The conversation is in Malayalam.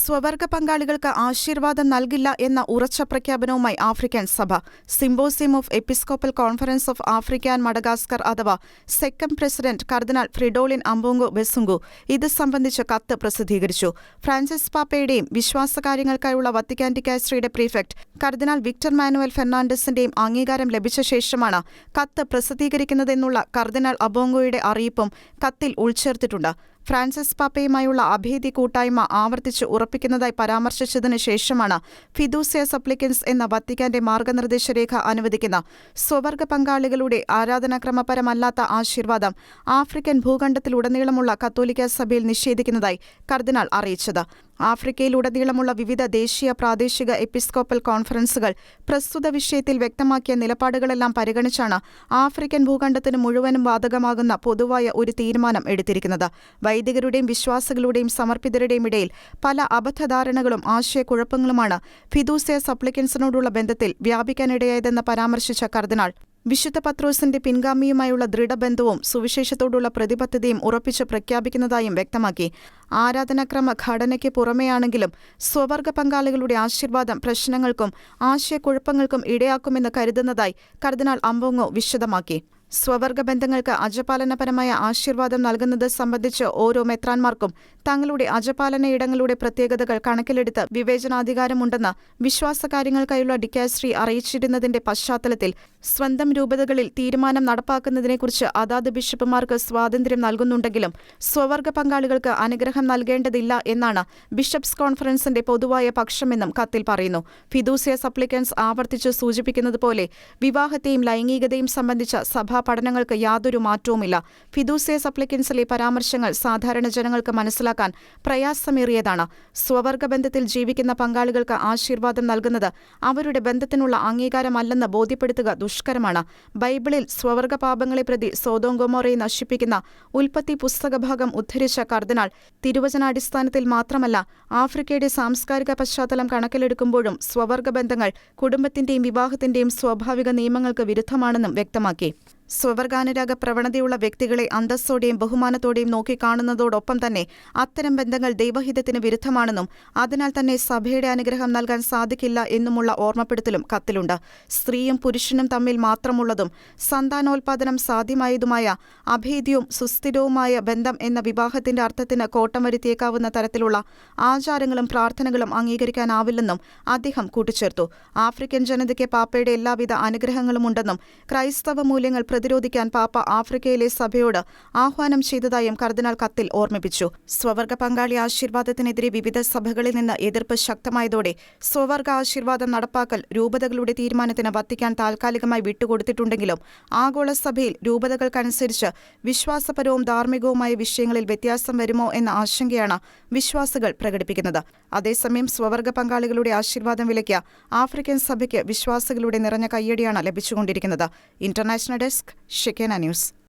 സ്വവർഗ പങ്കാളികൾക്ക് ആശീർവാദം നൽകില്ല എന്ന ഉറച്ച പ്രഖ്യാപനവുമായി ആഫ്രിക്കൻ സഭ. Symposium of episcopal conference of Africa and Madagascar അഥവാ സെക്കം പ്രസിഡന്റ് കർദിനാൾ ഫ്രിഡോളിൻ അംബോംഗോ ബെസുംഗു ഇത് സംബന്ധിച്ച് കത്ത് പ്രസിദ്ധീകരിച്ചു. ഫ്രാൻസിസ് പാപ്പയുടെയും വിശ്വാസകാര്യങ്ങൾക്കായുള്ള വത്തിക്കാൻ ഡിക്കാസ്ട്രിയുടെ പ്രീഫെക്ട് കർദിനാൾ വിക്ടർ മാനുവൽ ഫെർണാണ്ടസിന്റെയും അംഗീകാരം ലഭിച്ച ശേഷമാണ് കത്ത് പ്രസിദ്ധീകരിക്കുന്നതെന്നുള്ള കർദിനാൾ അംബോംഗോയുടെ അറിയിപ്പും കത്തിൽ ഉൾച്ചേർത്തിട്ടുണ്ട്. ഫ്രാൻസിസ് പാപ്പയുമായുള്ള അഭേദ്യ കൂട്ടായ്മ ആവർത്തിച്ച് ഉറപ്പിക്കുന്നതായി പരാമർശിച്ചതിനു ശേഷമാണ് ഫിദൂസിയ സപ്ലിക്കൻസ് എന്ന വത്തിക്കാന്റെ മാർഗനിർദ്ദേശരേഖ അനുവദിക്കുന്ന സ്വവർഗ പങ്കാളികളുടെ ആരാധനാക്രമപരമല്ലാത്ത ആശീർവാദം ആഫ്രിക്കൻ ഭൂഖണ്ഡത്തിലുടനീളമുള്ള കത്തോലിക്ക സഭയിൽ നിഷേധിക്കുന്നതായി കർദിനാൾ അറിയിച്ചത്. ആഫ്രിക്കയിലുടനീളമുള്ള വിവിധ ദേശീയ പ്രാദേശിക എപ്പിസ്കോപ്പൽ കോൺഫറൻസുകൾ പ്രസ്തുത വിഷയത്തിൽ വ്യക്തമാക്കിയ നിലപാടുകളെല്ലാം പരിഗണിച്ചാണ് ആഫ്രിക്കൻ ഭൂഖണ്ഡത്തിന് മുഴുവനും ബാധകമാകുന്ന പൊതുവായ ഒരു തീരുമാനം എടുത്തിരിക്കുന്നത്. വൈദികരുടെയും വിശ്വാസികളുടെയും സമർപ്പിതരുടെയും ഇടയിൽ പല അബദ്ധധാരണകളും ആശയക്കുഴപ്പങ്ങളുമാണ് ഫിദൂസിയ സപ്ലിക്കൻസിനോടുള്ള ബന്ധത്തിൽ വ്യാപിക്കാനിടയായതെന്ന് പരാമർശിച്ച കർദിനാൾ വിശുദ്ധ പത്രോസിന്റെ പിൻഗാമിയുമായുള്ള ദൃഢബന്ധവും സുവിശേഷത്തോടുള്ള പ്രതിബദ്ധതയും ഉറപ്പിച്ച് പ്രഖ്യാപിക്കുന്നതായും വ്യക്തമാക്കി. ആരാധനാക്രമ ഘടനയ്ക്ക് പുറമെയാണെങ്കിലും സ്വവർഗ പങ്കാളികളുടെ ആശീർവാദം പ്രശ്നങ്ങൾക്കും ആശയക്കുഴപ്പങ്ങൾക്കും ഇടയാക്കുമെന്ന് കരുതുന്നതായി കർദിനാൾ അംബോംഗോ വിശദമാക്കി. സ്വവർഗ ബന്ധങ്ങൾക്ക് അജപാലനപരമായ ആശീർവാദം നൽകുന്നത് സംബന്ധിച്ച് ഓരോ മെത്രാൻമാർക്കും തങ്ങളുടെ അജപാലനയിടങ്ങളുടെ പ്രത്യേകതകൾ കണക്കിലെടുത്ത് വിവേചനാധികാരമുണ്ടെന്ന് വിശ്വാസകാര്യങ്ങൾക്കായുള്ള ഡിക്കാസ്ട്രി അറിയിച്ചിരുന്നതിന്റെ പശ്ചാത്തലത്തിൽ സ്വന്തം രൂപതകളിൽ തീരുമാനം നടപ്പാക്കുന്നതിനെക്കുറിച്ച് അതാത് ബിഷപ്പുമാർക്ക് സ്വാതന്ത്ര്യം നൽകുന്നുണ്ടെങ്കിലും സ്വവർഗ പങ്കാളികൾക്ക് അനുഗ്രഹം നൽകേണ്ടതില്ല എന്നാണ് ബിഷപ്സ് കോൺഫറൻസിന്റെ പൊതുവായ പക്ഷമെന്നും കത്തിൽ പറയുന്നു. ഫിദൂസിയ സപ്ലിക്കൻസ് ആവർത്തിച്ച് സൂചിപ്പിക്കുന്നതുപോലെ വിവാഹത്തെയും ലൈംഗികതയും സംബന്ധിച്ച സഭാ പഠനങ്ങൾക്ക് യാതൊരു മാറ്റവുമില്ല. ഫിദൂസിയ സപ്ലിക്കൻസിലെ പരാമർശങ്ങൾ സാധാരണ ജനങ്ങൾക്ക് മനസ്സിലാക്കാൻ പ്രയാസമേറിയതാണ്. സ്വവർഗ ബന്ധത്തിൽ ജീവിക്കുന്ന പങ്കാളികൾക്ക് ആശീർവാദം നൽകുന്നത് അവരുടെ ബന്ധത്തിനുള്ള അംഗീകാരമല്ലെന്ന് ബോധ്യപ്പെടുത്തുക ദുഷ്കരമാണ്. ബൈബിളിൽ സ്വവർഗ പാപങ്ങളെ പ്രതി സോദോം ഗൊമോറയെ നശിപ്പിക്കുന്ന ഉൽപ്പത്തി പുസ്തകഭാഗം ഉദ്ധരിച്ച കർദിനാൾ തിരുവചനാടിസ്ഥാനത്തിൽ മാത്രമല്ല ആഫ്രിക്കയുടെ സാംസ്കാരിക പശ്ചാത്തലം കണക്കിലെടുക്കുമ്പോഴും സ്വവർഗ ബന്ധങ്ങൾ കുടുംബത്തിന്റെയും വിവാഹത്തിന്റെയും സ്വാഭാവിക നിയമങ്ങൾക്ക് വിരുദ്ധമാണെന്നും വ്യക്തമാക്കി. സ്വവർഗാനുരാഗ പ്രവണതയുള്ള വ്യക്തികളെ അന്തസ്സോടെയും ബഹുമാനത്തോടെയും നോക്കിക്കാണുന്നതോടൊപ്പം തന്നെ അത്തരം ബന്ധങ്ങൾ ദൈവഹിതത്തിന് വിരുദ്ധമാണെന്നും അതിനാൽ തന്നെ സഭയുടെ അനുഗ്രഹം നൽകാൻ സാധിക്കില്ല എന്നുമുള്ള ഓർമ്മപ്പെടുത്തലും കത്തിലുണ്ട്. സ്ത്രീയും പുരുഷനും തമ്മിൽ മാത്രമുള്ളതും സന്താനോൽപാദനം സാധ്യമായതുമായ അഭേദ്യവും സുസ്ഥിരവുമായ ബന്ധം എന്ന വിവാഹത്തിന്റെ അർത്ഥത്തിന് കോട്ടം വരുത്തിയേക്കാവുന്ന തരത്തിലുള്ള ആചാരങ്ങളും പ്രാർത്ഥനകളും അംഗീകരിക്കാനാവില്ലെന്നും അദ്ദേഹം കൂട്ടിച്ചേർത്തു. ആഫ്രിക്കൻ ജനതയ്ക്ക് പാപ്പയുടെ എല്ലാവിധ അനുഗ്രഹങ്ങളുമുണ്ടെന്നും ക്രൈസ്തവ മൂല്യങ്ങൾ പ്രതിരോധിക്കാൻ പാപ്പ ആഫ്രിക്കയിലെ സഭയോട് ആഹ്വാനം ചെയ്തതായും കർദിനാൾ കത്തിൽ ഓർമ്മിപ്പിച്ചു. സ്വവർഗ പങ്കാളി ആശീർവാദത്തിനെതിരെ വിവിധ സഭകളിൽ നിന്ന് എതിർപ്പ് ശക്തമായതോടെ സ്വവർഗ ആശീർവാദം നടപ്പാക്കൽ രൂപതകളുടെ തീരുമാനത്തിന് വത്തിക്കാൻ താൽക്കാലികമായി വിട്ടുകൊടുത്തിട്ടുണ്ടെങ്കിലും ആഗോള സഭയിൽ രൂപതകൾക്കനുസരിച്ച് വിശ്വാസപരവും ധാർമ്മികവുമായ വിഷയങ്ങളിൽ വ്യത്യാസം വരുമോ എന്ന ആശങ്കയാണ് വിശ്വാസികൾ പ്രകടിപ്പിക്കുന്നത്. അതേസമയം സ്വവർഗ പങ്കാളികളുടെ ആശീർവാദം വിലയ്ക്ക് ആഫ്രിക്കൻ സഭയ്ക്ക് വിശ്വാസികളുടെ നിറഞ്ഞ കയ്യടിയാണ് ലഭിച്ചുകൊണ്ടിരിക്കുന്നത്. International desk Shekinah news.